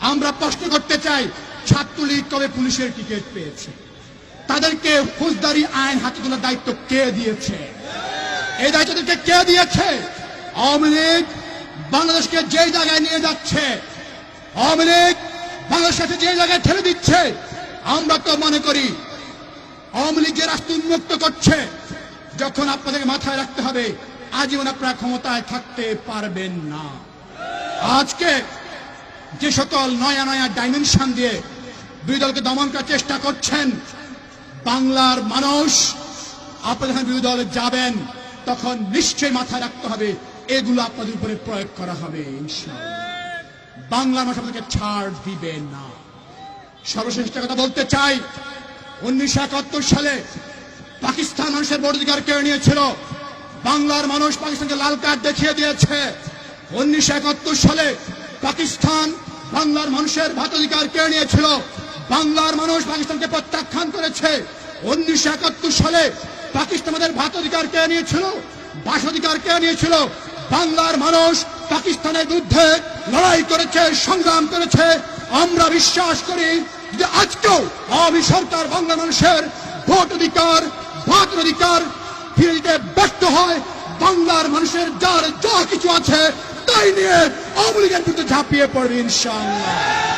আমরা প্রশ্ন করতে চাই, ছাত্রলীগ কবে পুলিশের টিকিট পেয়েছে? তাদেরকে ফৌজদারি আইন হাতে তোলার দায়িত্ব কে দিয়েছে? এই দায়িত্বকে কে দিয়েছে? আওয়ামী লীগ বাংলাদেশকে যে জায়গায় নিয়ে যাচ্ছে, আওয়ামী লীগ বাংলাদেশকে যে জায়গায় ঠেলে দিচ্ছে, আমরা তো মনে করি আওয়ামী লীগ যে রাষ্ট্র উন্মুক্ত করছে, যখন আপনাদের মাথায় রাখতে হবে আজীবন আপনারা ক্ষমতায় থাকতে পারবেন না। আজকে যে সকল নয়া নয়া ডাইমেনশন দিয়ে বিরোধী দলকে দমন করার চেষ্টা করছেন, বাংলার মানুষ আপনারা যখন বিরোধী দলে যাবেন তখন নিশ্চয়ই মাথায় রাখতে হবে এগুলো আপনাদের উপরে প্রয়োগ করা হবে ইনশাআল্লাহ। বাংলার মানুষ আপনাদেরকে ছাড় দিবে না। সর্বশেষ একটা কথা বলতে চাই, 1971 সালে পাকিস্তান মানুষের ভোটাধিকার কেড়ে নিয়েছিল, বাংলার মানুষ পাকিস্তানকে লাল কার্ড দেখিয়ে দিয়েছে। 1971 সালে পাকিস্তান বাংলার মানুষের ভোটাধিকার কেড়ে নিয়েছিল, বাংলার মানুষ পাকিস্তানকে প্রত্যাখ্যান করেছে। 1971 সালে পাকিস্তান আমাদের ভোটাধিকার কেড়ে নিয়েছিল, বাসাধিকার কেড়ে নিয়েছিল, বাংলার মানুষ পাকিস্তানের বিরুদ্ধে লড়াই করেছে, সংগ্রাম করেছে। আমরা বিশ্বাস করি যে আজকেও আওয়ামী সরকার বাংলা মানুষের ভোটাধিকার ফিরে দিতে ব্যর্থ হয়, বাংলার মানুষের যার যা কিছু আছে তাই নিয়ে আওয়ামী লীগের বিরুদ্ধে ঝাঁপিয়ে পড়বে ইনশাআল্লাহ।